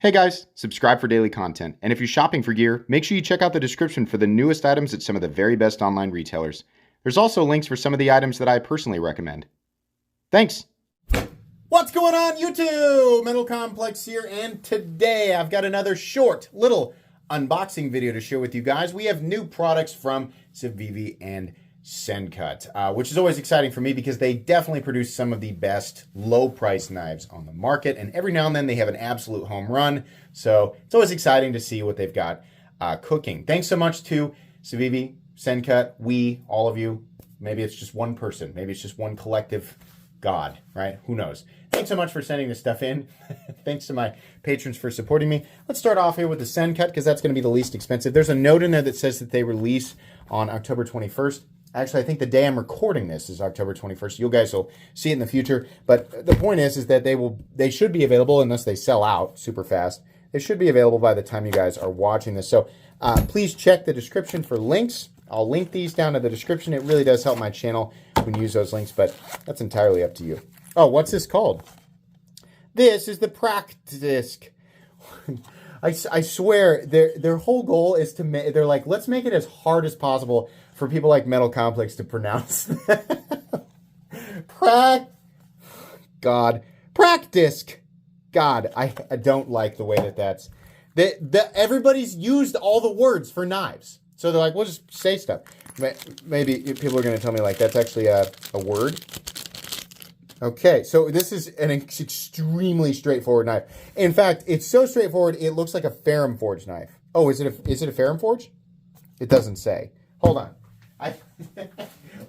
Hey guys, subscribe for daily content. And if you're shopping for gear, make sure you check out the description for the newest items at some of the very best online retailers. There's also links for some of the items that I personally recommend. Thanks! What's going on, YouTube? Metal Complex here, and today I've got another short little unboxing video to share with you guys. We have new products from Civivi and Sencut, which is always exciting for me because they definitely produce some of the best low-price knives on the market, and every now and then they have an absolute home run, so it's always exciting to see what they've got cooking. Thanks so much to Civivi, Sencut, all of you. Maybe it's just one person. Maybe it's just one collective God, right? Who knows? Thanks so much for sending this stuff in. Thanks to my patrons for supporting me. Let's start off here with the Sencut because that's going to be the least expensive. There's a note in there that says that they release on October 21st. Actually, I think the day I'm recording this is October 21st. You guys will see it in the future. But the point is that they should be available unless they sell out super fast. They should be available by the time you guys are watching this. So please check the description for links. I'll link these down to the description. It really does help my channel when you use those links, but that's entirely up to you. Oh, what's this called? This is the Praktisk. I swear, their whole goal is to make, they're like, let's make it as hard as possible for people like Metal Complex to pronounce. Praktisk. God, I don't like the way that's, everybody's used all the words for knives. So they're like, we'll just say stuff. Maybe people are going to tell me like that's actually a word. Okay, so this is an extremely straightforward knife. In fact, it's so straightforward, it looks like a ferrum forge knife. Oh, is it a ferrum forge? It doesn't say. Hold on.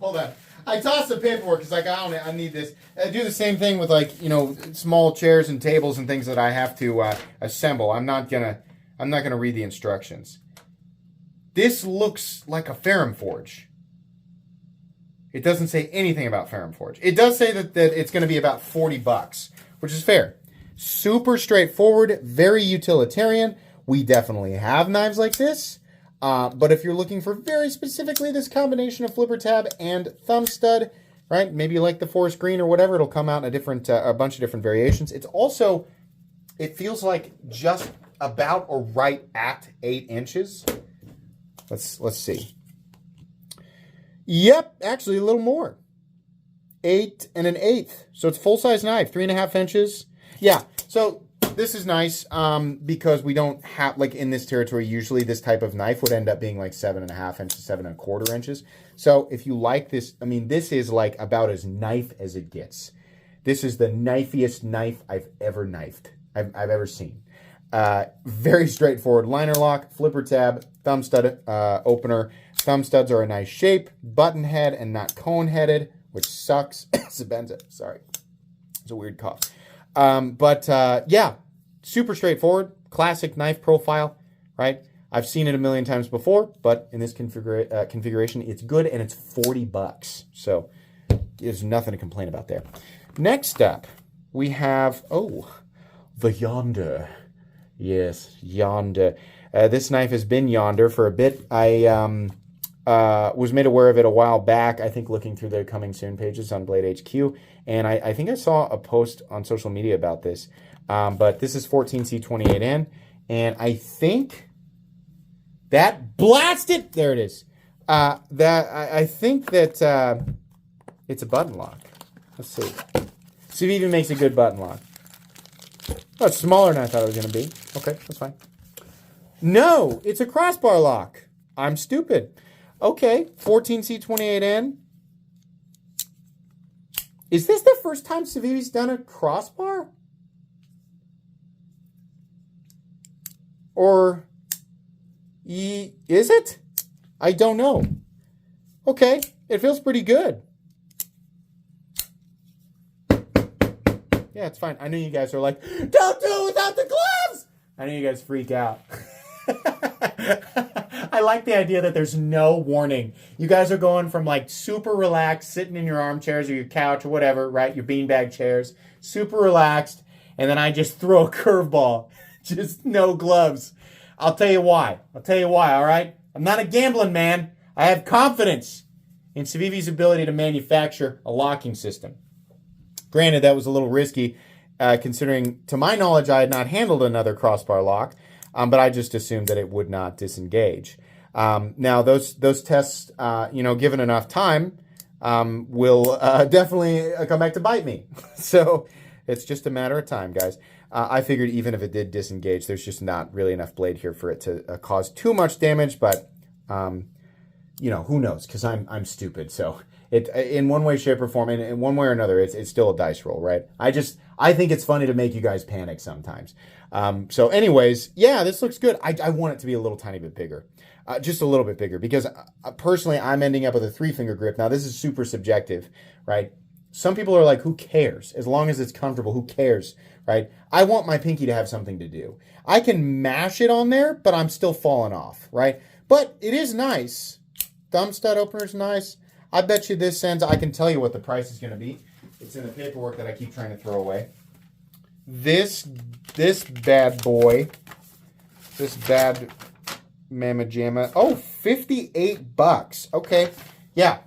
Hold on. I tossed the paperwork because like I need this. I do the same thing with like, you know, small chairs and tables and things that I have to assemble. I'm not gonna read the instructions. This looks like a ferrum forge. It doesn't say anything about ferrum forge. It does say that it's going to be about $40, which is fair. Super straightforward, very utilitarian. We definitely have knives like this. But if you're looking for very specifically this combination of flipper tab and thumb stud, right? Maybe you like the forest green or whatever. It'll come out in a bunch of different variations. It's also, it feels like just about or right at 8 inches. Let's see. Yep, actually a little more. 8 1/8. So it's full-size knife, 3.5 inches. Yeah, so this is nice because we don't have, like in this territory, usually this type of knife would end up being like 7.5 inches, 7.25 inches. So if you like this, I mean, this is like about as knife as it gets. This is the knifiest knife I've ever knifed, I've ever seen. Very straightforward liner lock, flipper tab, thumb stud opener. Thumb studs are a nice shape, button head and not cone headed, which sucks. Sabenza, sorry. It's a weird cough. Yeah, super straightforward, classic knife profile, right? I've seen it a million times before, but in this configuration, it's good and it's $40. So there's nothing to complain about there. Next up, we have, the Yonder. Yes, Yonder. This knife has been Yonder for a bit. I was made aware of it a while back, I think looking through the coming soon pages on Blade HQ, and I think I saw a post on social media about this. But this is 14C28N, and I think that blasted, there it is. I think that it's a button lock. Let's see. Civivi makes a good button lock. Oh, it's smaller than I thought it was going to be. Okay, that's fine. No, it's a crossbar lock. I'm stupid. Okay, 14C28N. Is this the first time Civivi's done a crossbar? Or is it? I don't know. Okay, it feels pretty good. Yeah, it's fine. I know you guys are like, don't do it without the gloves! I know you guys freak out. I like the idea that there's no warning. You guys are going from like super relaxed, sitting in your armchairs or your couch or whatever, right? Your beanbag chairs, super relaxed, and then I just throw a curveball. Just no gloves. I'll tell you why. All right? I'm not a gambling man. I have confidence in Civivi's ability to manufacture a locking system. Granted, that was a little risky considering, to my knowledge, I had not handled another crossbar lock, but I just assumed that it would not disengage. Now, those tests, given enough time, will definitely come back to bite me. So it's just a matter of time, guys. I figured even if it did disengage, there's just not really enough blade here for it to cause too much damage, but who knows? Because I'm stupid. So it, in one way, shape, or form, and in one way or another, it's still a dice roll, right? I think it's funny to make you guys panic sometimes. So anyways, yeah, this looks good. I want it to be a little tiny bit bigger. Just a little bit bigger, because personally, I'm ending up with a 3-finger grip. Now, this is super subjective, right? Some people are like, who cares? As long as it's comfortable, who cares, right? I want my pinky to have something to do. I can mash it on there, but I'm still falling off, right? But it is nice. Thumb stud opener is nice. I bet you this ends, I can tell you what the price is going to be. It's in the paperwork that I keep trying to throw away. This bad boy, this bad mamma jamma. Oh, $58. Okay. Yeah.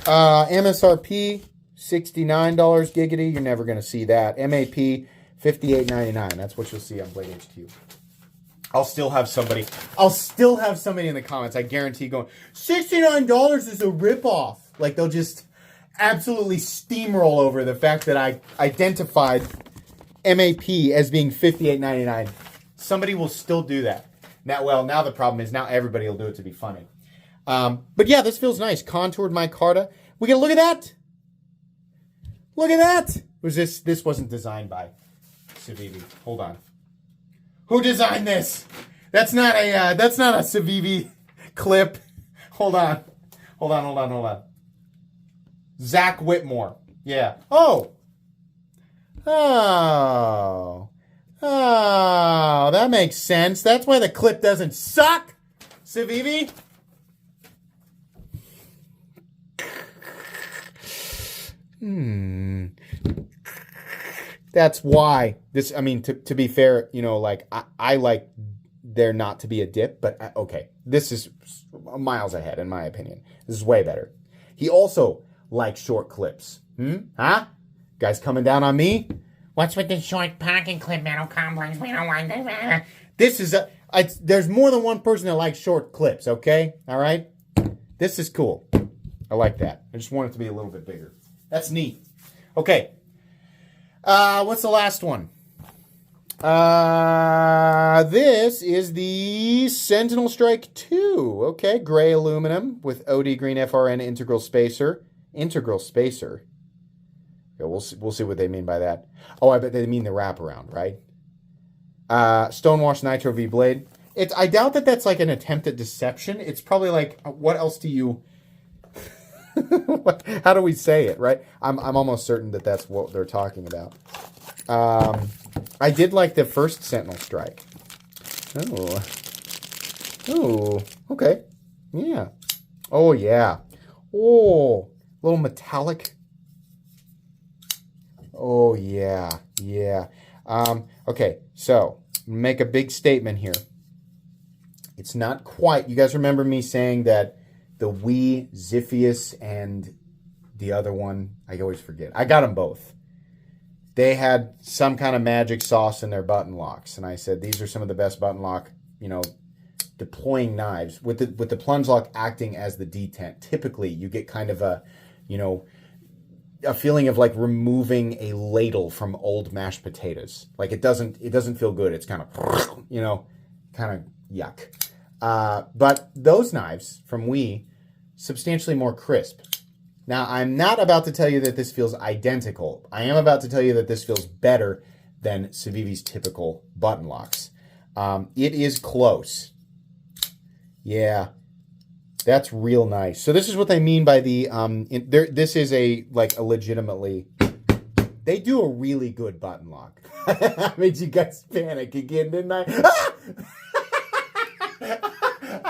MSRP, $69 giggity. You're never going to see that. MAP, $58.99. That's what you'll see on Blade HQ. I'll still have somebody in the comments, I guarantee, going, $69 is a ripoff. Like, they'll just absolutely steamroll over the fact that I identified MAP as being $58.99. Somebody will still do that. Now the problem is now everybody will do it to be funny. But yeah, this feels nice. Contoured micarta. We can look at that. Look at that. This wasn't designed by Civivi. Hold on. Who designed this? That's not a Civivi clip. Hold on. Zach Whitmore. Yeah. Oh, that makes sense. That's why the clip doesn't suck, Civivi. That's why this, to be fair, I like there not to be a dip, but okay, this is miles ahead in my opinion. This is way better. He also likes short clips. Huh? Guys coming down on me? What's with the short pocket clip metal complex? We don't want that. This is there's more than one person that likes short clips, okay? All right? This is cool. I like that. I just want it to be a little bit bigger. That's neat. Okay. What's the last one? This is the Sentinel Strike 2. Okay, gray aluminum with OD green FRN integral spacer. Integral spacer. Yeah, we'll see what they mean by that. Oh, I bet they mean the wraparound, right? Stonewash Nitro V blade. I doubt that that's like an attempt at deception. It's probably like, what else do you... How do we say it, right? I'm almost certain that that's what they're talking about. I did like the first Sentinel Strike. Oh, okay. Yeah. Oh, yeah. Oh, little metallic. Oh, yeah. Okay, so make a big statement here. It's not quite... You guys remember me saying that the Wii, Ziphius, and the other one, I always forget. I got them both. They had some kind of magic sauce in their button locks. And I said, these are some of the best button lock, deploying knives. With the plunge lock acting as the detent, typically you get kind of a feeling of like removing a ladle from old mashed potatoes. Like it doesn't feel good. It's kind of, kind of yuck. But those knives from Wii, substantially more crisp. Now, I'm not about to tell you that this feels identical. I am about to tell you that this feels better than Civivi's typical button locks. It is close. Yeah, that's real nice. So this is what they mean by the, this is a legitimately, they do a really good button lock. I made you guys panic again, didn't I?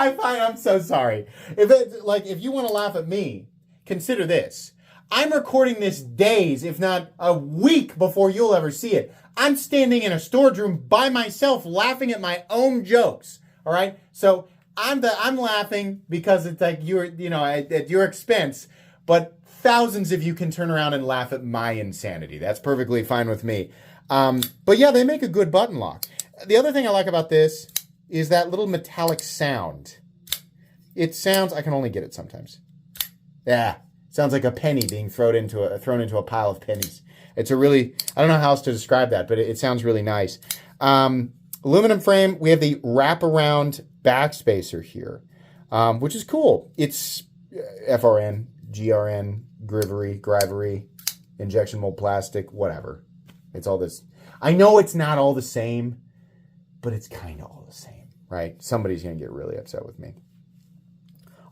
I'm so sorry. If you want to laugh at me, consider this. I'm recording this days, if not a week before you'll ever see it. I'm standing in a storage room by myself laughing at my own jokes. All right? So I'm laughing because it's like at your expense, but thousands of you can turn around and laugh at my insanity. That's perfectly fine with me. But yeah, they make a good button lock. The other thing I like about this is that little metallic sound. It sounds, I can only get it sometimes. Yeah, sounds like a penny being thrown into a pile of pennies. It's a really, I don't know how else to describe that, but it sounds really nice. Aluminum frame, we have the wraparound backspacer here, which is cool. It's FRN, GRN, Grivery, injection mold plastic, whatever. It's all this. I know it's not all the same, but it's kind of all the same, right? Somebody's going to get really upset with me.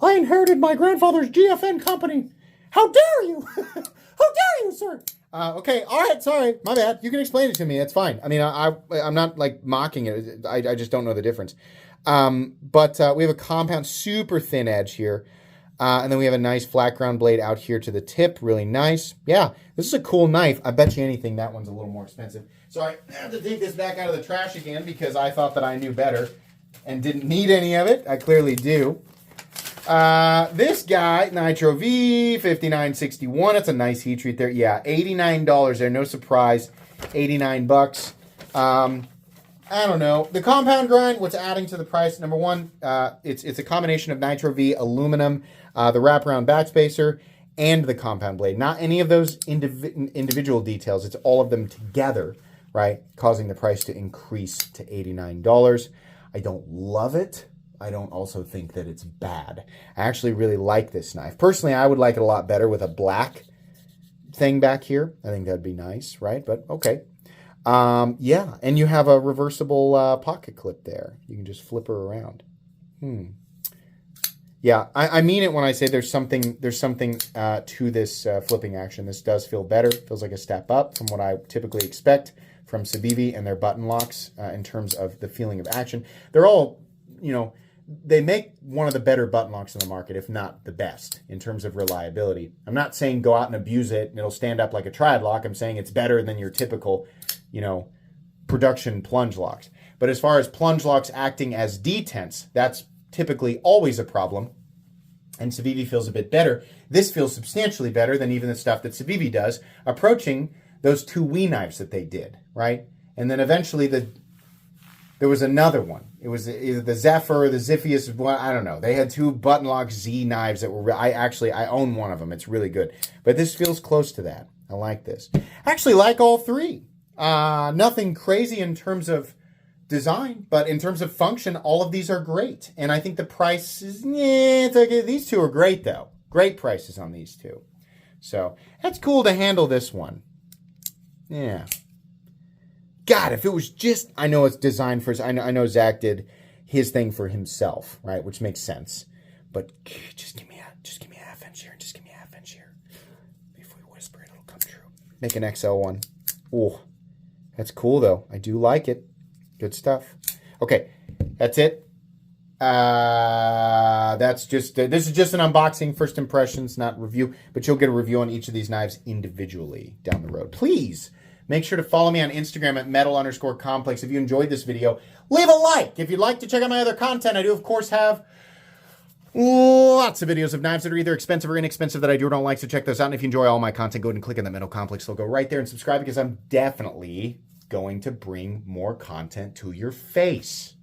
I inherited my grandfather's GFN company. How dare you? How dare you, sir? Okay, all right, sorry, my bad. You can explain it to me. It's fine. I mean, I'm not like mocking it. I just don't know the difference. But we have a compound, super thin edge here. And then we have a nice flat ground blade out here to the tip. Really nice. Yeah, this is a cool knife. I bet you anything that one's a little more expensive. So I have to take this back out of the trash again because I thought that I knew better and didn't need any of it. I clearly do. This guy, Nitro V, $59.61. That's a nice heat treat there. Yeah, $89 there. No surprise. $89. I don't know. The compound grind, what's adding to the price? Number one, it's a combination of Nitro V, aluminum, the wraparound backspacer, and the compound blade. Not any of those individual details. It's all of them together, right? Causing the price to increase to $89. I don't love it. I don't also think that it's bad. I actually really like this knife. Personally, I would like it a lot better with a black thing back here. I think that'd be nice, right? But okay. Yeah, and you have a reversible pocket clip there. You can just flip her around. Yeah, I mean it when I say there's something to this flipping action. This does feel better. Feels like a step up from what I typically expect from Civivi and their button locks in terms of the feeling of action. They're all, they make one of the better button locks in the market, if not the best, in terms of reliability. I'm not saying go out and abuse it and it'll stand up like a triad lock. I'm saying it's better than your typical, production plunge locks. But as far as plunge locks acting as detents, that's typically always a problem. And Civivi feels a bit better. This feels substantially better than even the stuff that Civivi does, approaching those two Wii knives that they did, right? And then eventually there was another one. It was either the Zephyr or the Ziphius. I don't know. They had two button lock Z knives that were. I own one of them. It's really good. But this feels close to that. I like this. I actually like all three. Nothing crazy in terms of design, but in terms of function, all of these are great. And I think the price is, it's okay. These two are great though. Great prices on these two. So that's cool to handle this one. Yeah. God, if it was just, I know it's designed for, I know Zach did his thing for himself, right? Which makes sense. But just give me a half inch here, just give me a half inch here. If we whisper it, it'll come true. Make an XL one. Oh, that's cool though. I do like it. Good stuff. Okay, that's it. This is just an unboxing, first impressions, not review, but you'll get a review on each of these knives individually down the road. Please make sure to follow me on Instagram at metal_complex. If you enjoyed this video, leave a like. If you'd like to check out my other content, I do, of course, have lots of videos of knives that are either expensive or inexpensive that I do or don't like, so check those out. And if you enjoy all my content, go ahead and click on that Metal Complex logo right there and subscribe, because I'm definitely going to bring more content to your face.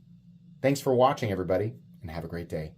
Thanks for watching, everybody, and have a great day.